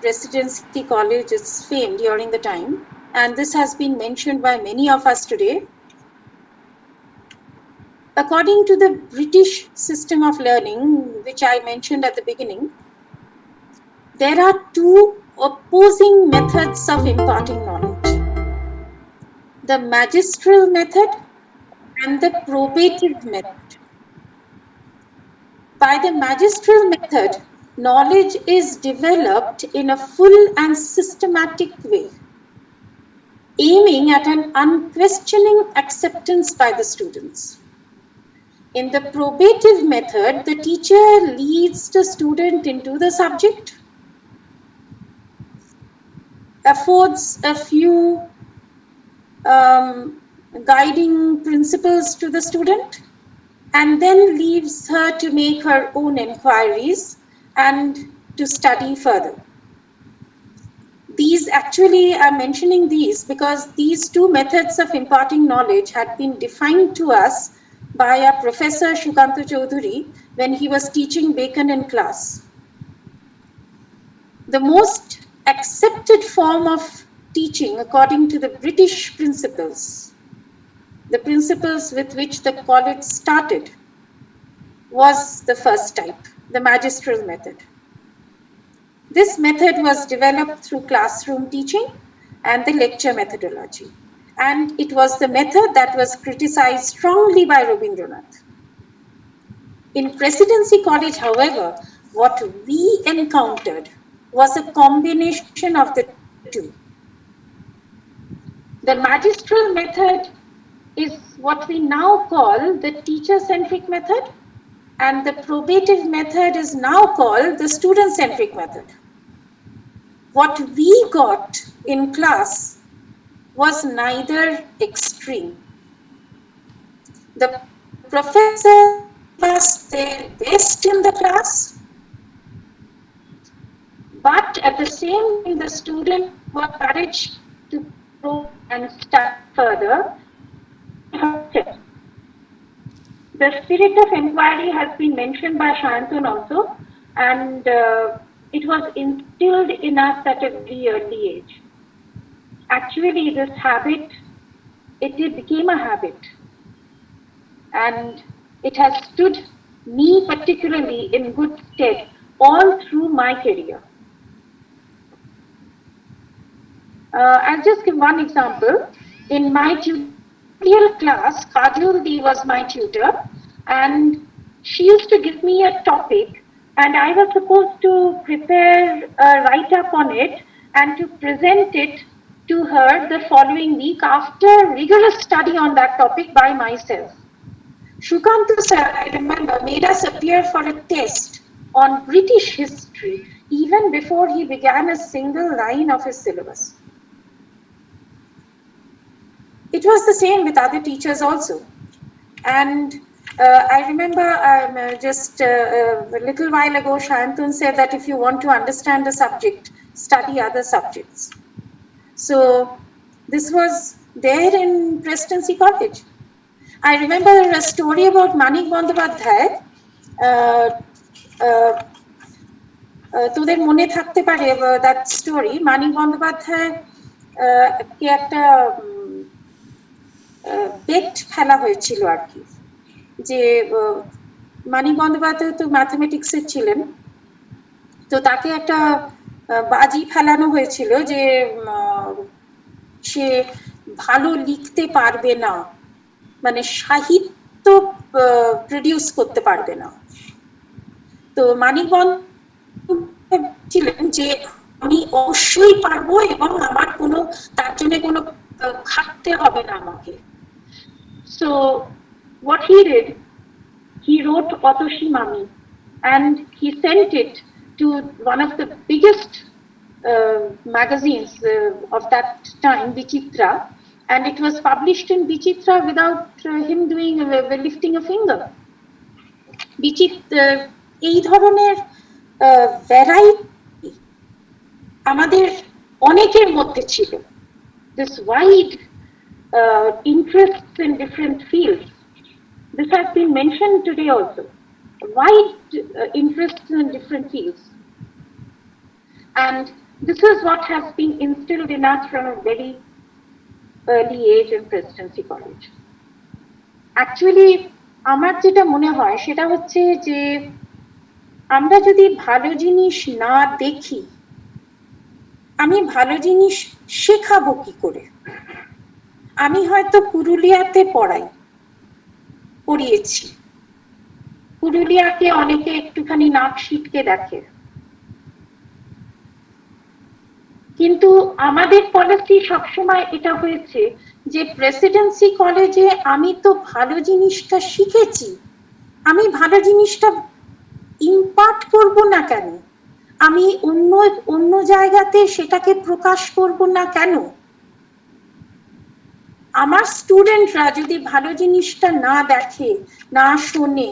Residency College its fame during the time, and this has been mentioned by many of us today. According to the British system of learning, which I mentioned at the beginning, there are two opposing methods of imparting knowledge: the magistral method and the probative method. By the magistral method, knowledge is developed in a full and systematic way, aiming at an unquestioning acceptance by the students. In the probative method, the teacher leads the student into the subject, affords a few guiding principles to the student, and then leaves her to make her own inquiries and to study further. These actually, I'm mentioning these because these two methods of imparting knowledge had been defined to us by our Professor Shukanta Chaudhuri when he was teaching Bacon in class. The most accepted form of teaching according to the British principles, the principles with which the college started, was the first type, the magistral method. This method was developed through classroom teaching and the lecture methodology. And it was the method that was criticized strongly by Rabindranath. In Presidency College, however, what we encountered was a combination of the two. The magistral method is what we now call the teacher-centric method, and the probative method is now called the student-centric method. What we got in class was neither extreme. The professor was their best in the class, but at the same time, the student was encouraged to grow and study further. The spirit of inquiry has been mentioned by Shantanu also, and it was instilled in us at a very early age. Actually, this habit, it became a habit, and it has stood me particularly in good stead all through my career. I'll just give one example. In my tutorial class, Kajol Di was my tutor, and she used to give me a topic, and I was supposed to prepare a write-up on it and to present it to her the following week after rigorous study on that topic by myself. Shukanta sir, I remember, made us appear for a test on British history even before he began a single line of his syllabus. It was the same with other teachers also. And I remember just a little while ago, Shantanu said that if you want to understand a subject, study other subjects. So this was there in Presidency College. I remember a story about Manik Bandyopadhyay. তোদের মনে থাকতে পারে that story. Manik Bandyopadhyay কে একটা bet ফেলা হয়েছিল আর কি, যে মানিক বন্দ্যোপাধ্যায় তো ম্যাথমেটিক্সের ছিলেন, তো তাকে একটা বাজি ফেলানো হয়েছিল যে সে ভালো লিখতে পারবে না, মানে সাহিত্য প্রডিউস করতে পারবে না। তো মানিক বন্দ্যোপাধ্যায় ছিলেন যে আমি অবশ্যই পারবো এবং আমার কোনো তার জন্য কোনো খাটতে হবে না আমাকে। So what he did, he wrote Otoshi Mami and he sent it to one of the biggest magazines of that time, Vichitra, and it was published in Vichitra without him doing lifting a finger. এই ধরনের variety আমাদের অনেকের মধ্যে ছিল, this wide interests in different fields. This has been mentioned today also. Wide interests in different fields. And this is what has been instilled in us from a very early age in Presidency College. Actually, আমার যেটা মনে হয় সেটা হচ্ছে যে আমরা যদি ভালো জিনিস না দেখি, আমি ভালো জিনিস শেখাবো কি করে? আমি হয়তো পুরুলিয়াতে পড়িয়েছি, পুরুলিয়াকে অনেকে একটুখানি নাক সিটকে দেখে, কিন্তু আমাদের পলিসি সবসময় এটা হয়েছে যে প্রেসিডেন্সি কলেজে আমি তো ভালো জিনিসটা শিখেছি, আমি ভালো জিনিসটা ইম্পার্ট করব না কেন? আমি অন্য জায়গাতে সেটাকে প্রকাশ করব না কেন? আমার স্টুডেন্টরা যদি ভালো জিনিসটা না দেখে, না শোনে,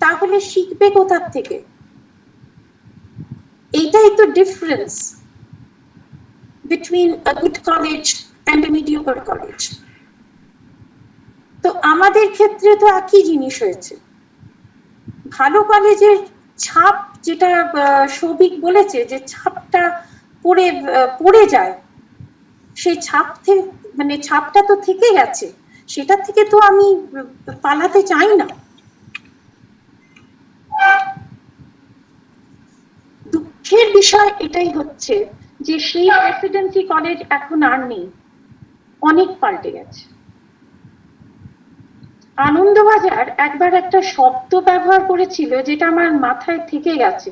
তাহলে শিখবে কোথা থেকে? এইটাই তো difference between a good college and a mediocre college. তো আমাদের ক্ষেত্রে তো একই জিনিস হয়েছে। ভালো কলেজের ছাপ, যেটা সৌভিক বলেছে যে ছাপটা পড়ে যায়, সেই ছাপ থেকে মানে ছাপটা তো থেকে গেছে, সেটা থেকে তো আমি পালাতে চাই না। দুঃখের বিষয় এটাই হচ্ছে যে সেই প্রেসিডেন্সি কলেজ এখন আর নেই, অনেক পাল্টে গেছে। আনন্দবাজার একবার একটা শব্দ ব্যবহার করেছিল যেটা আমার মাথায় থেকে গেছে,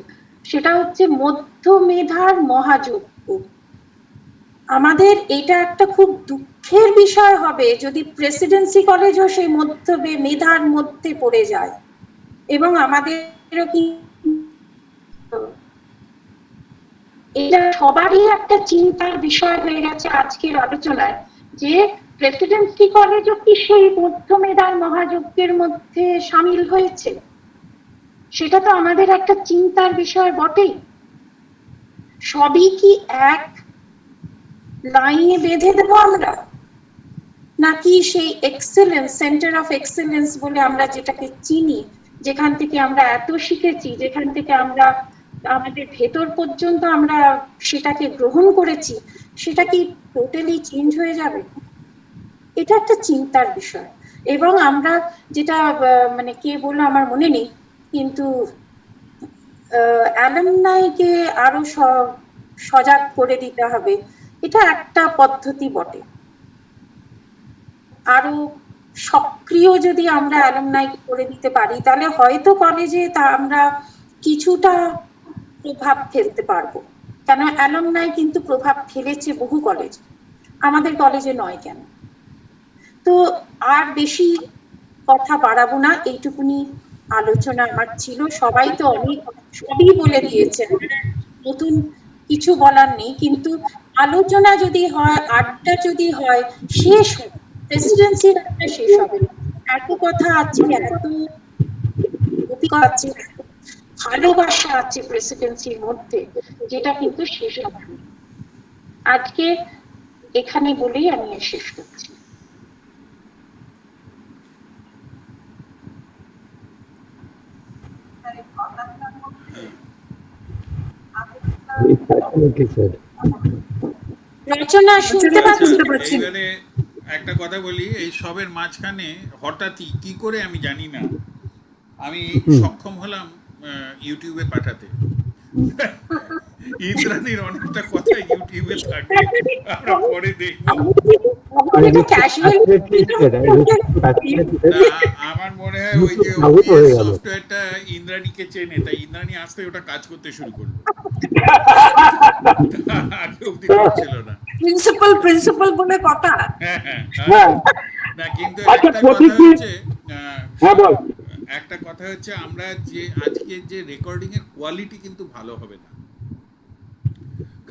সেটা হচ্ছে মধ্যমেধার মহাযজ্ঞ। আমাদের এটা একটা খুব দুঃখের বিষয় হবে যদি প্রেসিডেন্সি কলেজও সেই মেধার মধ্যে পড়ে যায়। এবং আমাদেরও কি এটা সবারই একটা চিন্তার বিষয় হয়ে গেছে আজকের আলোচনায়, যে প্রেসিডেন্সি কলেজও কি সেই মধ্যমেধার মহাযজ্ঞের মধ্যে সামিল হয়েছে? সেটা তো আমাদের একটা চিন্তার বিষয় বটেই। সবই কি এক লাইনে বেঁধে দেবো আমরা, নাকি সেই এক্সেলেন্স, সেন্টার অফ এক্সেলেন্স বলে আমরা যেটাকে চিনি, যেখান থেকে আমরা এত শিখেছি, যেখান থেকে আমরা আমাদের ভেতর পর্যন্ত আমরা সেটাকে গ্রহণ করেছি, সেটা কি টোটালি চেঞ্জ হয়ে যাবে? এটা একটা চিন্তার বিষয়। এবং আমরা যেটা মানে কে বললো আমার মনে নেই, কিন্তু অ্যালামনাইকে আরো সজাগ করে দিতে হবে, এটা একটা পদ্ধতি বটে। আরো সক্রিয় যদি আমরা অ্যালামনাই করে দিতে পারি, তাহলে হয়তো কলেজে তা আমরা কিছুটা প্রভাব ফেলতে পারবো। কেন অ্যালামনাই কিন্তু প্রভাব ফেলেছে বহু কলেজে, আমাদের কলেজে নয় কেন? তো আর বেশি কথা বাড়াবো না, এইটুকুনি আলোচনা আমার ছিল। সবাই তো অনেক সবই বলে দিয়েছে, নতুন কিছু বলার নেই। কিন্তু আলোচনা যদি হয়, আড্ডা যদি হয়, শেষ হয়, প্রেসিডেন্সির আড্ডা শেষ হবে। এত কথা আছে, এত অভিজ্ঞতা আছে, ভালোবাসা আছে প্রেসিডেন্সির মধ্যে, যেটা কিন্তু শেষ হবে না। আজকে এখানে বলেই আমি শেষ করছি। রচনা শুনতে পাচ্ছি। একটা কথা বলি, এই সবের মাঝখানে হঠাৎই কি করে আমি জানি না, আমি সক্ষম হলাম ইউটিউবে পাঠাতে। ইন্দ্রাণীর অনেকটা কথা ইউটিউবে থাকে, আমরা পরে দেখবো। আমার মনে হয় ওই যে সফটওয়্যারটা ইন্দ্রাণীকে চেনে, তাই ইন্দ্রাণী আসতে ওটা কাজ করতে শুরু করলো, আগে অব্দি করছিল না। প্রিন্সিপাল বলে কথা। না, কিন্তু একটা কথা হচ্ছে, একটা কথা হচ্ছে আমরা যে আজকে যে রেকর্ডিং এর কোয়ালিটি কিন্তু ভালো হবে না,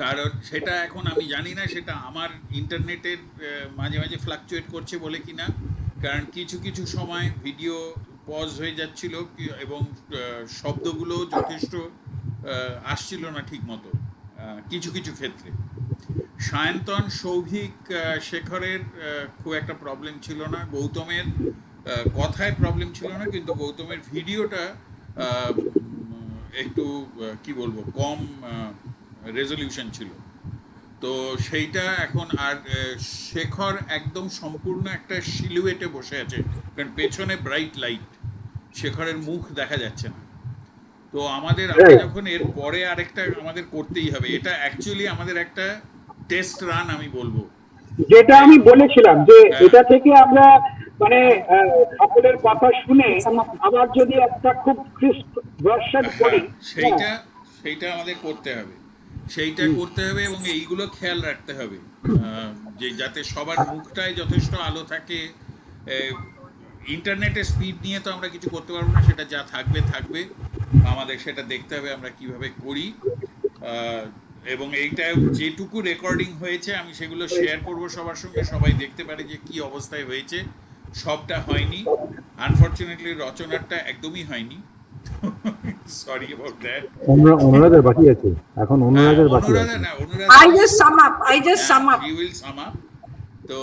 কারণ সেটা এখন আমি জানি না সেটা আমার ইন্টারনেটের মাঝে মাঝে ফ্লাকচুয়েট করছে বলে কিনা, কারণ কিছু কিছু সময় ভিডিও পজ হয়ে যাচ্ছিল এবং শব্দগুলো যথেষ্ট আসছিল না ঠিক মতো কিছু কিছু ক্ষেত্রে। সায়ন্তন, সৌভিক, শেখরের খুব একটা প্রবলেম ছিল না, গৌতমের কথায় প্রবলেম ছিল না, কিন্তু গৌতমের ভিডিওটা একটু কি বলবো কম রেজলিউশন ছিল, তো সেইটা এখন। আর শেখর একদম সম্পূর্ণ একটা সিলুয়েটে বসে আছে, কারণ পেছনে ব্রাইট লাইট, শেখরের মুখ দেখা যাচ্ছে না। তো আমাদের আমরা যখন এর পরে আরেকটা আমাদের করতেই হবে, এটা অ্যাকচুয়ালি আমাদের একটা টেস্ট রান আমি বলবো, যেটা আমি বলেছিলাম যে এটা থেকে আমরা মানে সকলের কথা শুনে আবার যদি একটা খুব ক্রিস্প ভার্সন করি, সেইটা আমাদের করতে হবে, সেইটা করতে হবে। এবং এইগুলো খেয়াল রাখতে হবে যে যাতে সবার মুখটায় যথেষ্ট আলো থাকে। ইন্টারনেটের স্পিড নিয়ে তো আমরা কিছু করতে পারবো না, সেটা যা থাকবে থাকবে, আমাদের সেটা দেখতে হবে আমরা কিভাবে করি। এবং এইটা যেটুকু রেকর্ডিং হয়েছে আমি সেগুলো শেয়ার করব সবার সঙ্গে, সবাই দেখতে পারে যে কি অবস্থায় হয়েছে। সবটা হয়নি, আনফরচুনেটলি রচনাটা একদমই হয়নি, সরি অ্যাবাউট দ্যাট। অনুরাধার বাকি আছে এখন, অনুরাধার বাকি আছে। I just sum up. You will sum up. তো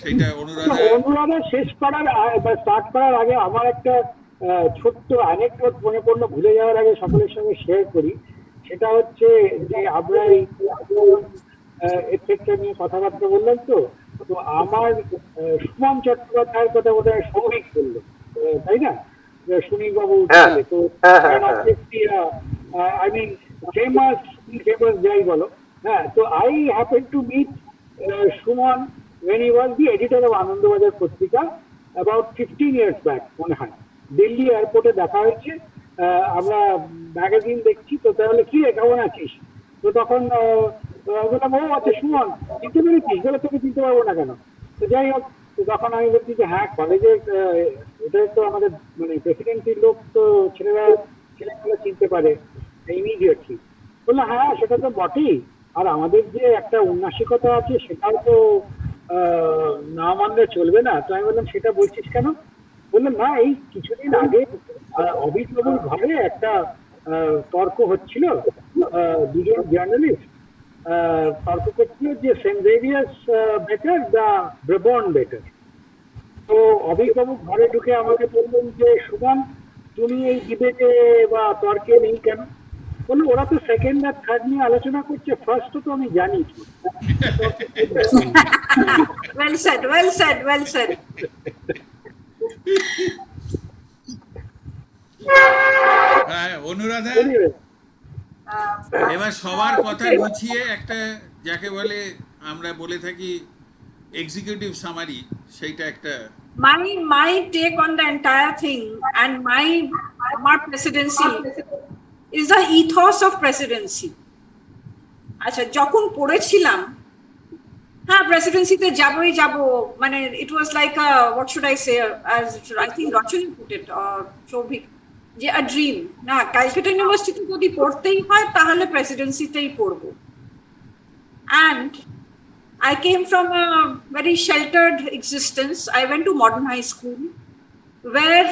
সেইটা অনুরাধা শেষ করার বা স্টার্ট করার আগে আমার একটা ছোট্ট অ্যানেকডোট মনে পড়লো, ভুলে যাওয়ার আগে সকলের সঙ্গে শেয়ার করি। সেটা হচ্ছে যে আমরা এই এফেক্টটা নিয়ে কথাবার্তা বললাম, তো আমার সুমন চট্টোপাধ্যায়ের কথা বোধহয় সৌভিক বললো, তাই না? সুনীল বাবু, তো আই মিন ফেমাস যাই বলো, হ্যাঁ। তো I happen to meet Suman when he was the editor of Anandabazar Patrika about 15 years back মনে হয়। দিল্লি এয়ারপোর্টে দেখা হয়েছে, আমরা ম্যাগাজিন দেখছি, তো তাহলে কি রে কেমন আছিস? তো তখন বললাম ও আচ্ছা সুমন, চিনতে পেরেছিস? বলে তোকে চিনতে পারবো না কেন? তো যাই হোক, তো তখন আমি বলছি যে হ্যাঁ কলেজের এটা তো আমাদের মানে প্রেসিডেন্সির লোক, তো ছেলেমেয়েরা চিনতে পারে ইমিডিয়েটলি। বললো হ্যাঁ সেটা তো বটেই, আর আমাদের যে একটা উন্নাসিকতা আছে সেটাও তো না মানলে চলবে না। তো আমি বললাম সেটা বলছিস কেন? বললাম না, এই কিছুদিন আগে অভিজ্ঞতার ঘরে একটা তর্ক হচ্ছিল, দুজন জার্নালিস্ট তর্ক করছিল যে সেন্ট জেভিয়ার্স বেটার দা ব্রেবর্ন বেটার। তো অভিজ্ঞবাবু ঘরে ঢুকে আমাকে বললেন যে সুমন তুমি এই ডিবেটে বা তর্কে নেই কেন? বললো ওরা তো সেকেন্ড আর থার্ড নিয়ে আলোচনা করছে, ফার্স্ট তো আমি জানি। Well said, well said, well said. হ্যাঁ, অনুরাধা, Anyway, এবার সবার কথা গুছিয়ে একটা যাকে বলে আমরা বলে থাকি এক্সিকিউটিভ সামারি, সেইটা একটা My take on the entire thing and my presidency is the ethos of presidency. আচ্ছা, যখন পড়েছিলাম হ্যাঁ প্রেসিডেন্সিতে যাবই যাব, মানে it was like what should I say, as I think রচনী পুট ইট সৌভিক, যে আ ড্রিম। না, ক্যালকাটা ইউনিভার্সিটিতে যদি পড়তেই হয় তাহলে প্রেসিডেন্সিতেই পড়বো। And I came from a very sheltered existence. I went to modern high school where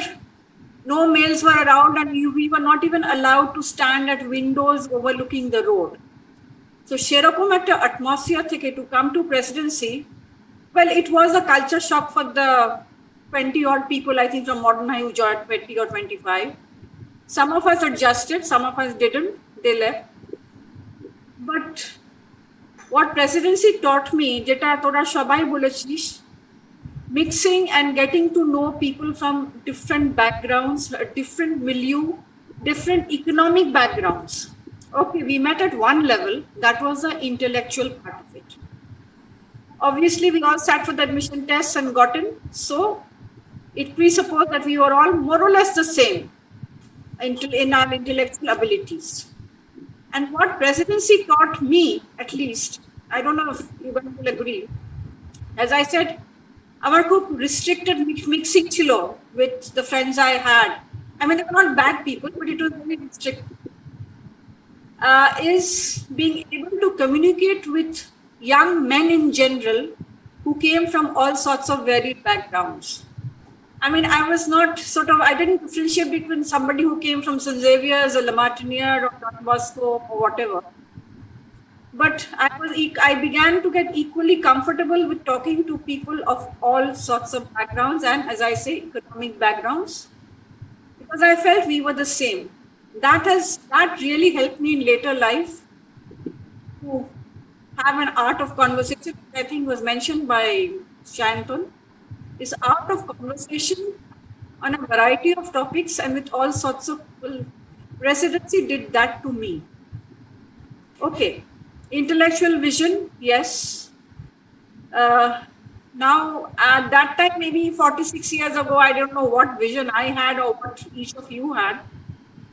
no males were around and we were not even allowed to stand at windows overlooking the road. So সেরকম একটা atmosphere থেকে to come to presidency, well, it was a culture shock for the 20 odd people, I think, from modern high who joined 20 or 25. Some of us adjusted, some of us didn't, they left. But what presidency taught me, jeta tora shobai bolechish, mixing and getting to know people from different backgrounds, different milieu, different economic backgrounds. Okay, we met at one level, that was the intellectual part of it. Obviously, we all sat for the admission tests and got in, so it presupposed that we were all more or less the same in our intellectual abilities. And what presidency taught me, at least, I don't know if you guys will agree, as I said, our খুব restricted mixing chilo with the friends I had. I mean, they were not bad people, but it was very restricted. Is being able to communicate with young men in general who came from all sorts of varied backgrounds. I mean, I was not I didn't differentiate between somebody who came from St. Xavier's or La Martiniere or Don Bosco or whatever. But I began to get equally comfortable with talking to people of all sorts of backgrounds and, as I say, economic backgrounds, because I felt we were the same. That really helped me in later life to have an art of conversation, which I think was mentioned by Shanton. This art of conversation on a variety of topics and with all sorts of people. Presidency did that to me. Okay, intellectual vision, yes. Now, at that time, maybe 46 years ago, I don't know what vision I had or what each of you had.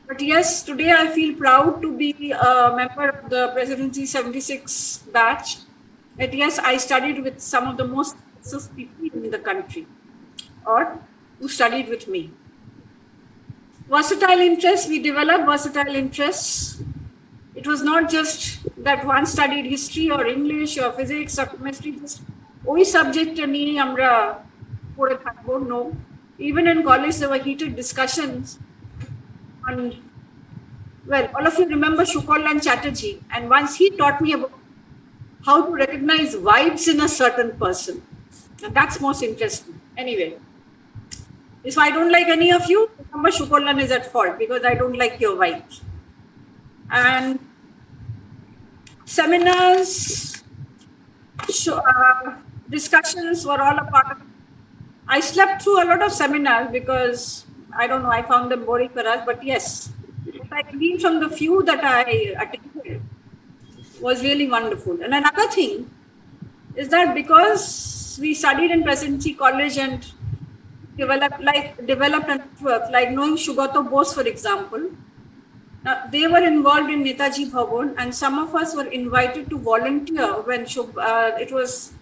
But yes, today I feel proud to be a member of the Presidency 76 batch. And yes, I studied with some of the most people in the country, or who studied with me. Versatile interests, we developed versatile interests. It was not just that one studied history or English or physics or chemistry, just ওই subject নিয়ে আমরা পড়ে থাকবো. No, even in college there were heated discussions on, well, all of you remember Shukorlan Chatterjee, and once he taught me about how to recognize vibes in a certain person. And that's most interesting. Anyway, if I don't like any of you, remember Shukorlan is at fault because I don't like your vibes. And seminars, discussions were all a part of it. I slept through a lot of seminars because, I don't know, I found them boring for us, but yes, what I gleaned from the few that I attended was really wonderful. And another thing is that because we studied in Presidency College and developed a network, like knowing Sugato Bose, for example. Now, they were involved in Netaji Bhavan, and some of us were invited to volunteer when it was,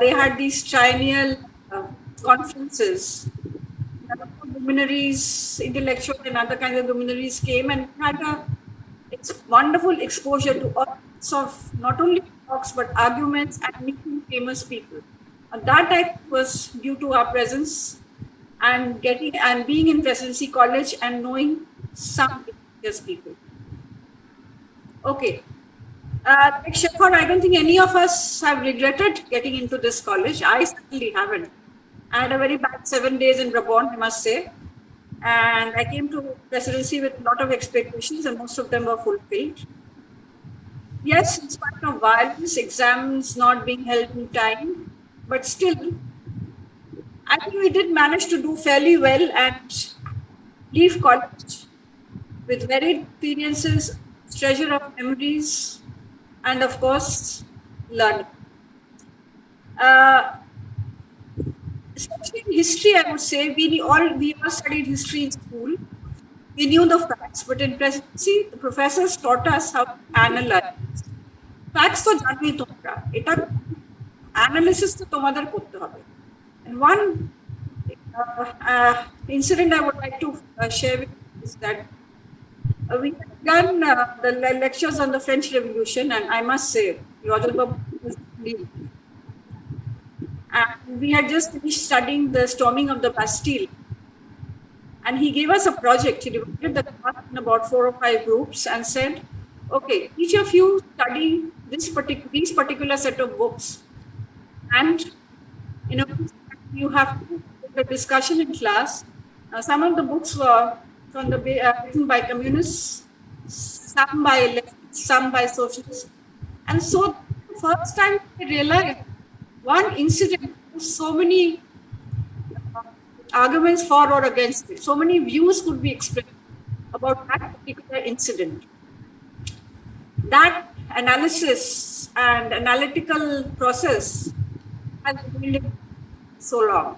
they had these triennial conferences, luminaries, intellectual and other kinds of luminaries came and had a wonderful exposure to all sorts of not only talks but arguments and meeting famous people. And that I think was due to our presence and being in Presidency College and knowing some famous people. Okay. Like Shekhar, I don't think any of us have regretted getting into this college. I certainly haven't. I had a very bad 7 days in Brabant, I must say. And I came to Presidency with a lot of expectations and most of them were fulfilled. Yes, in spite of violence, exams not being held in time, but still, I think we did manage to do fairly well and leave college with varied experiences, treasure of memories, and of course, learning. Especially in history, I would say, we all studied history in school. We knew the facts, but in Presidency, the professors taught us how to analyze. Facts to jani tomra. Eta analysis to tomader korte hobe. And one incident I would like to share with you is that we had done the lectures on the French Revolution, and I must say, Rajat Babu was lead. And we had just finished studying the storming of the Bastille. And he gave us a project. He divided the class in about 4 or 5 groups and said, okay, each of you study these particular set of books. And you have to do a discussion in class. Some of the books were written by communists, some by leftists, some by socialists. And so the first time I realized one incident, so many arguments for or against it, so many views could be expressed about that particular incident. That analysis and analytical process has been so long.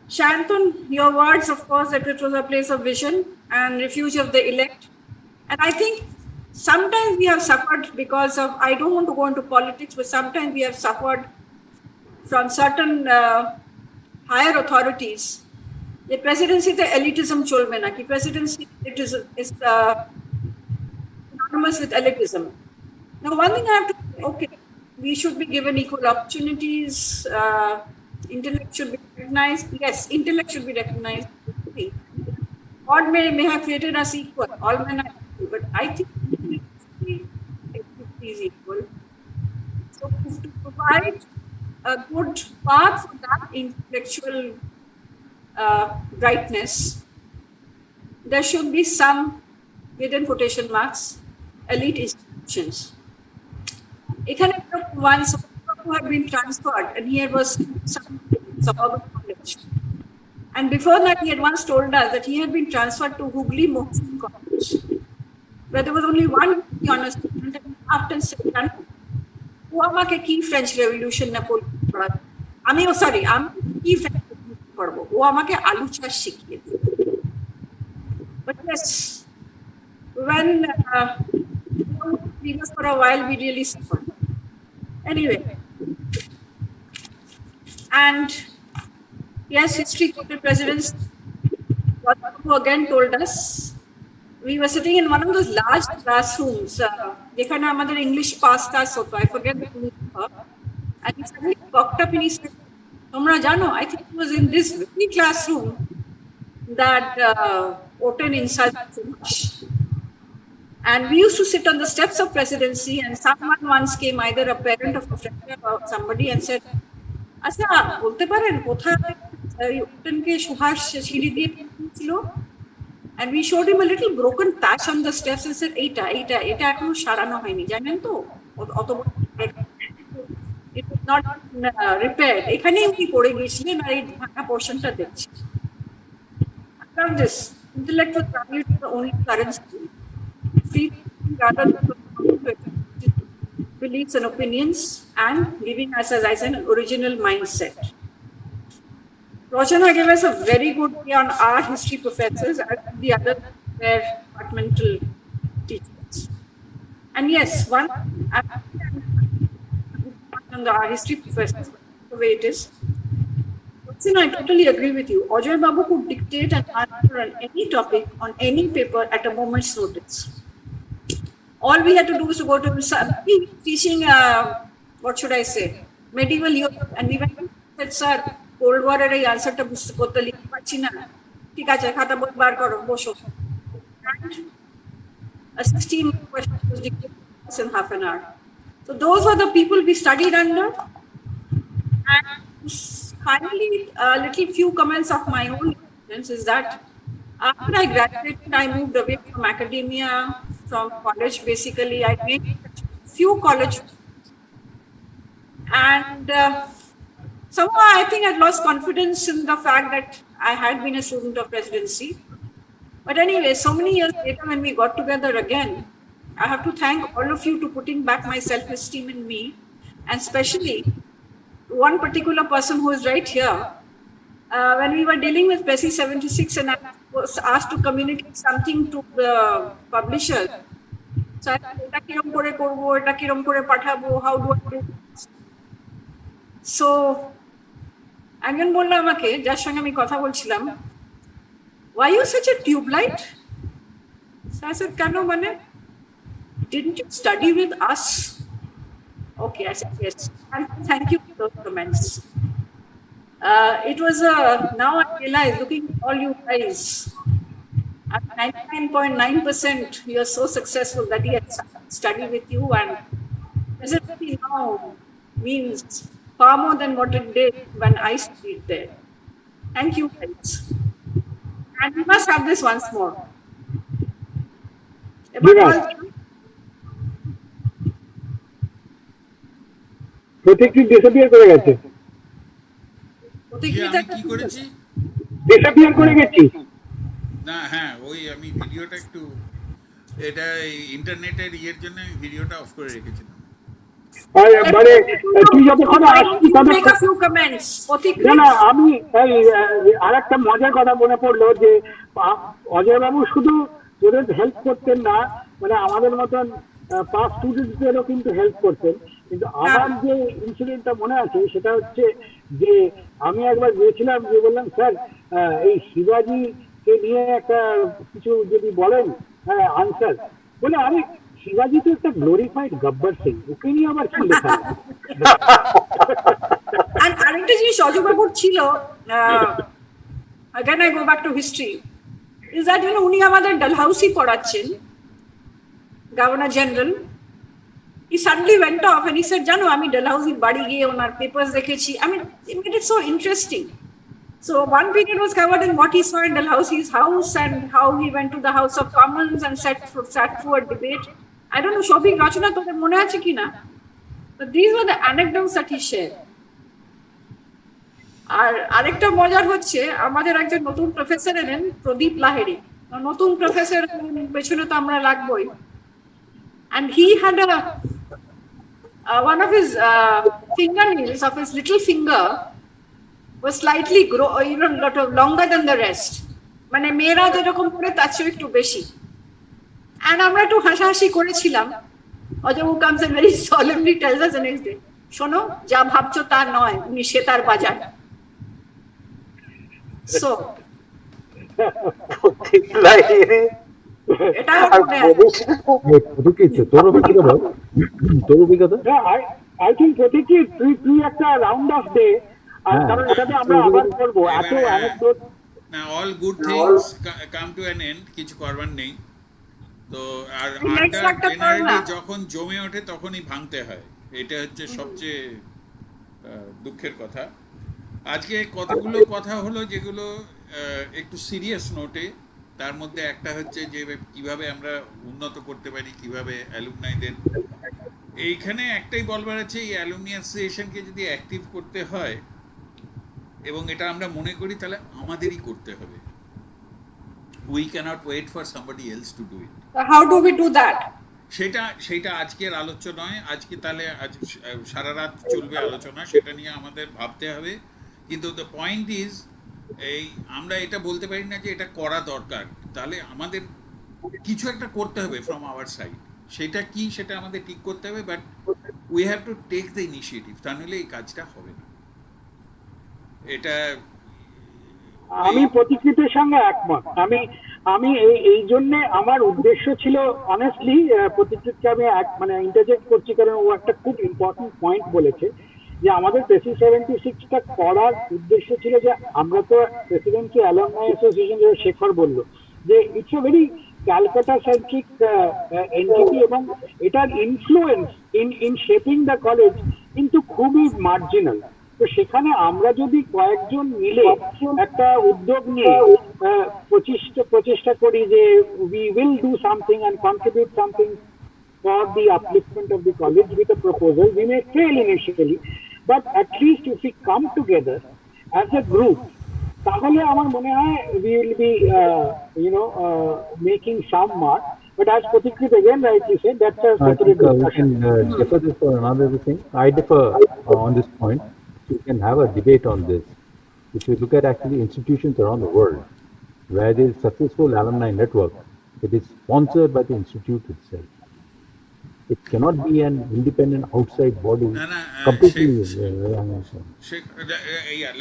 Shantanu, your words, of course, that it was a place of vision and refuge of the elect. And I think sometimes we have suffered because of, I don't want to go into politics, but sometimes we have suffered from certain higher authorities. The presidency, the elitism cholme na ki presidency is synonymous with elitism. Now, one thing I have to say, okay, we should be given equal opportunities. Intellect should be recognized. Yes, intellect should be recognized. God may have created us equal. All men are equal, but I think everybody is equal. So, to provide a good path for that intellectual brightness, there should be some, within quotation marks, elite institutions. Ekhane once who had been transferred, and he was some suburban college. And before that, he had once told us that he had been transferred to Hooghly Mohsin College, where there was only one honor student, and after said, "Who amake ki French Revolution na pol pora? Ami ki French Revolution porbo. Who amake alu chash shikhiye." But yes, when we was for a while, we really suffered. Anyway, and yes, history quoted presidents who again told us, we were sitting in one of those large classrooms. Dekhana amader English past class hoto, I forget the name of her. And he suddenly walked up and he said, "Tomra jano, I think it was in this very classroom that Oten insulted so much." And we used to sit on the steps of presidency, and someone once came, either a parent of a friend or somebody, and said, "Acha, bolte paren kothay Oten ke Suhash chhiri diye chilo?" And we showed him a little broken patch on the steps and said, "Eta ekhono sarano hoyni, janen to? It was not repaired. Ekhane uni pore giyeshilen ar ei bhanga portion ta dekhi." I love this. Intellectual value is the only currency. Free rather than beliefs and opinions, and giving us, as I said, an original mindset. Roshana gave us a very good way on our history professors, and the other were departmental teachers. And yes, one on our history professors, way it is. See, no, I totally agree with you. Ajoy Babu could dictate an answer on any topic, on any paper at a moment's notice. All we had to do was to go to teaching, what should I say, medieval Europe, and we went and said, sir, Cold War এর এই আনসারটা বুঝতে করতে লিখতে পারছি না, ঠিক আছে খাতা বই বার করো বসো, and a 16 question was dictated in half an hour. So those were the people we studied under. And finally, a little few comments of my own experience is that after I graduated, I moved away from academia, from college. Basically, I made few college, and somehow I think I lost confidence in the fact that I had been a student of presidency. But anyway, so many years later, when we got together again, I have to thank all of you to putting back my self-esteem in me, and especially one particular person who is right here. When we were dealing with Presi 76 and I was asked to communicate something to the publisher, so I thought, এটা কিরম করে করব, এটা কিরম করে পাঠাবো, how do I do this? So একজন বলল আমাকে, যার সঙ্গে আমি কথা বলছিলাম, why are you such a tube light? So I said, কেন মানে, didn't you study with us? Okay, I said yes. And thank you for those comments. It was now I realize, looking at all you guys, at 99.9% you are so successful that he had studied with you, and presently now means far more than what it did when I studied there. Thank you guys. And we must have this once more. প্রত্যেকটি disappear করে গেছে, আমি কি করেছি disappear করে গেছি না, হ্যাঁ ওই আমি ভিডিওটা একটু, এটা ইন্টারনেটের ইয়ের জন্য আমি ভিডিওটা অফ করে রেখেছিলাম। মানে তুই যতক্ষণ আসছি না না, আমি আর একটা মজার কথা মনে পড়লো যে অজয় বাবু শুধু তোদের হেল্প করতেন না, মানে আমাদের মতন পাস স্টুডেন্টদেরও কিন্তু হেল্প করতেন। কিন্তু আমার যে ইনসিডেন্টটা মনে আছে সেটা হচ্ছে যে আমি একবার গিয়েছিলাম, যে বললাম স্যার এই শিবাজিকে নিয়ে একটা কিছু যদি বলেন আনসার, বলে আরে শিবাজি তো একটা গ্লোরিফাইড গব্বর সিং, ওকে নিয়ে আবার কি লেখা। আরেকটা জিনিস অজয় বাবুর ছিল, again I go back to history, is that উনি আমাদের ডালহাউসি পড়াচ্ছেন, governor general. He suddenly went off and he said, জানো আমি ডালহাউসির বাড়ি গিয়ে ওনার পেপার্স দেখেছি, I mean it made it so interesting. So one period was covered in what he saw in Dalhousie's house and how he went to the House of Commons and sat through a debate. I don't know, Shobhik Rachana তোদের মনে আছে কিনা, but these were the anecdotes that he shared. আর আরেকটা মজার হচ্ছে, আমাদের একজন নতুন প্রফেসর এলেন, প্রদীপ লাহিড়ী। নতুন প্রফেসর পেছনে তো আমরা লাগবোই, and he had one of his fingernails of his little finger was slightly longer than the rest, মানে মেয়েরা যেরকম করে তার চেয়ে একটু বেশি। and আমরা একটু হাসাহাসি করেছিলাম। Ajay comes and very solemnly tells us the next day, শোনো যা ভাবছো তা নয়, উনি সেতার বাজান। so এটা তোর অভিজ্ঞতা, তোর অভিজ্ঞতা আই থিঙ্ক প্রতীকী তুই একটা রাউন্ড অফ দে, কারণ এটাতে আমরা আবার করবো এত অ্যানেকডোট না, all good things come to an end, কিছু করবার নেই। তো আর আড্ডা জেনারেলি যখন জমে ওঠে তখনই ভাঙতে হয়, এটা হচ্ছে সবচেয়ে দুঃখের কথা। আজকে কতগুলো কথা হলো যেগুলো একটু সিরিয়াস নোটে, তার মধ্যে একটা হচ্ছে যে কিভাবে আমরা উন্নত করতে পারি, কিভাবে অ্যালুমনাইদের, এইখানে একটাই বলবার আছে, এই অ্যালুমনি অ্যাসোসিয়েশনকে যদি অ্যাক্টিভ করতে হয় এবং এটা আমরা মনে করি, তাহলে আমাদেরই করতে হবে। We cannot wait for somebody else to do it. How do we do that? সেটা আজকের আলোচনা নয়, আজকে তাহলে আজ সারা রাত চলবে আলোচনা, সেটা নিয়ে আমাদের ভাবতে হবে। কিন্তু দ্য পয়েন্ট ইজ, এই আমরা এটা বলতে পারি না যে এটা করা দরকার, তাহলে আমাদের কিছু একটা করতে হবে ফ্রম আওয়ার সাইড। সেটা কি, সেটা আমাদের ঠিক করতে হবে, but we have to take the initiative, তা নইলে এই কাজটা হবে না। এটা আমি প্রতিকৃতির সঙ্গে একমত। আমি আমি এই জন্য আমার উদ্দেশ্য ছিল অনেস্টলি প্রতিকৃতকে আমি মানে ইন্টারজেক্ট করছি, কারণ ও একটা খুব ইম্পর্টেন্ট পয়েন্ট বলেছে যে আমাদের প্রেসি 76টা করার উদ্দেশ্য ছিল যে আমরা তো প্রেসিডেন্সি অ্যালামনাই অ্যাসোসিয়েশন, যেটা শেখর বললো যে it's a very Calcutta centric entity, এবং এটার influence in shaping the college কিন্তু খুবই মার্জিনাল। তো সেখানে আমরা যদি কয়েকজন মিলে একটা উদ্যোগ নিয়ে প্রচেষ্টা করি যে we will do something and contribute something for the upliftment of the college with a proposal. We may fail initially, but at least if we come together as a group, তাহলে আমার মনে হয় we will be making some mark. But as Pratikrit again rightly said, that's a I separate think we discussion. can differ this for another thing. I differ on this point. We can have a debate on this. If you look at actually institutions around the world, where there is successful alumni network, it is sponsored by the institute itself. It cannot be an independent outside body. No, Completely.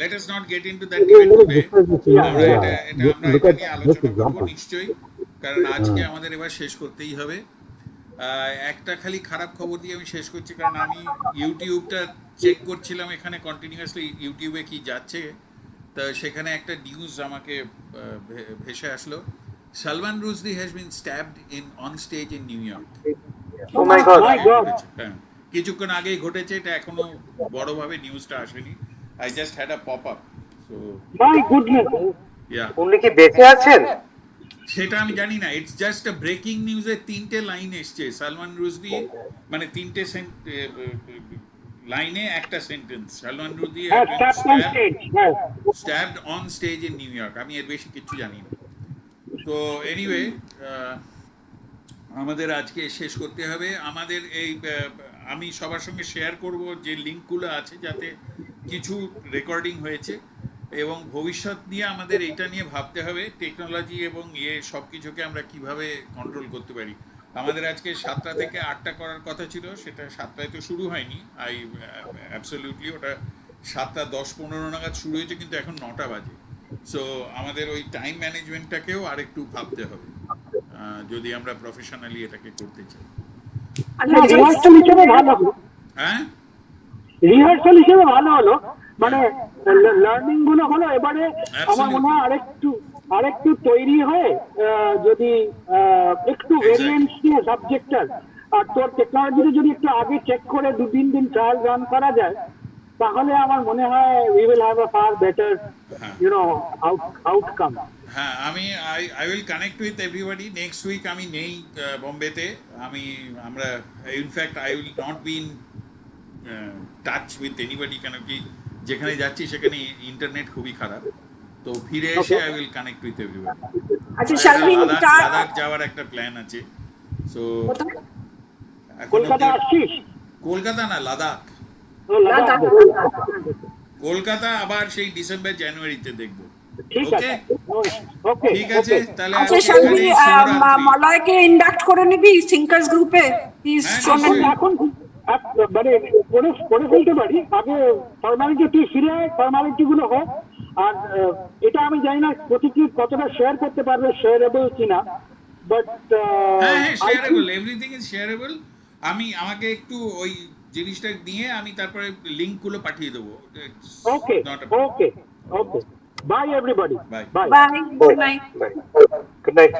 let us not get into that debate Let us today. discuss this. আমরা Yeah. এটা আমরা Look এটা at নিয়ে this আলোচনা করব example. নিশ্চয়ই, কারণ আজকে আমাদের এবার শেষ করতেই হবে। একটা খালি খারাপ খবর দিয়ে আমি শেষ করছি, কারণ আমি ইউটিউবটা চেক করছিলাম এখানে কন্টিনিউয়াসলি ইউটিউবে কি যাচ্ছে, তা সেখানে একটা নিউজ আমাকে ভেসে আসলো। Salman Rushdie has been stabbed on stage in New York. Oh my God. হ্যাঁ, কিছুক্ষণ আগেই ঘটেছে, এটা এখনো বড়ভাবে নিউজটা আসেনি। I just had a pop up, so My goodness. ইয়া, উনি কি বেঁচে আছেন? সেটা আমি জানি না। ইটস জাস্ট আ ব্রেকিং নিউজে 3টে লাইন এসছে, সালমান রুশদি মানে 3টে লাইনে একটা sentence, Salman Rushdie Stabbed on stage. Yes. Stabbed on stage in New York. আমি এর বেশি কিছু জানি না। তো এনিওয়ে, আমাদের আজকে শেষ করতে হবে। আমাদের এই আমি সবার সঙ্গে শেয়ার করব যে লিঙ্কগুলো আছে, যাতে কিছু রেকর্ডিং হয়েছে, এবং ভবিষ্যৎ নিয়ে আমাদের এটা নিয়ে ভাবতে হবে, টেকনোলজি এবং সব কিছুকে আমরা কিভাবে কন্ট্রোল করতে পারি। আমাদের আজকে 7টা থেকে 8টা করার কথা ছিল, সেটা 7টায় তো শুরু হয়নি। অ্যাবসলিউটলি ওটা 7টা 10-15 নাগাদ শুরু হয়েছে, কিন্তু এখন 9টা বাজে। সো আমাদের ওই টাইম ম্যানেজমেন্টটাকেও আরেকটু ভাবতে হবে যদি আমরা প্রফেশনালি এটাকে করতে চাই। রিহার্সাল হিসেবে ভালো হলো, হ্যাঁ, রিহার্সাল হিসেবে ভালো হলো, মানে লার্নিং গুলো হলো। এবারে আমার মনে হয় আরেকটু তৈরি হয়ে যদি একটু ভেরিয়েন্স নিয়ে সাবজেক্টার আর তোর টেকনোলজিতে যদি একটু আগে চেক করে 2-3 দিন ট্রায়াল রান করা যায়, তাহলে আমার মনে হয় we will have a far better outcome. হ্যাঁ, I will connect with everybody. Next week আমি নেই বোম্বেতে। আমরা in fact I will not be in touch with anybody, কেন কি যেখানে যাচ্ছি সেখানে ইন্টারনেট খুবই খারাপ। তো ফিরে এসে I will connect with everybody. আচ্ছা শালভিন, লাদাখ যাওয়ার একটা প্ল্যান আছে। সো কলকাতা আসছিস? কলকাতা না, লাদাখ। লাদাখ। কলকাতা আবার সেই ডিসেম্বর জানুয়ারিতে দেখবো। ঠিক আছে, ওকে ঠিক আছে, তাহলে আচ্ছা আজকে শালভিন, এখানেই শুভরাত্রি। মলয়কে ইন্ডাক্ট করে নিবি সিঙ্কার্স গ্রুপে, প্লিজ। হ্যাঁ, শোনেন, নিশ্চয়ই। এখন মানে করে ফেলতে পারি। আগে ফর্মালিটি তুই ফিরে আয়, ফর্মালিটি গুলো হোক। আর এটা আমি জানি না প্রতিক্রিয়া কতটা শেয়ার করতে পারবে, শেয়ারেবল কিনা, বাট হ্যাঁ, শেয়ারেবল, এভরিথিং ইজ শেয়ারেবল। আমাকে একটু ওই জিনিসটা নিয়ে আমি তারপরে লিঙ্কগুলো পাঠিয়ে দেবো। Okay okay okay, bye everybody, Bye. Bye. Bye, good night. Good night.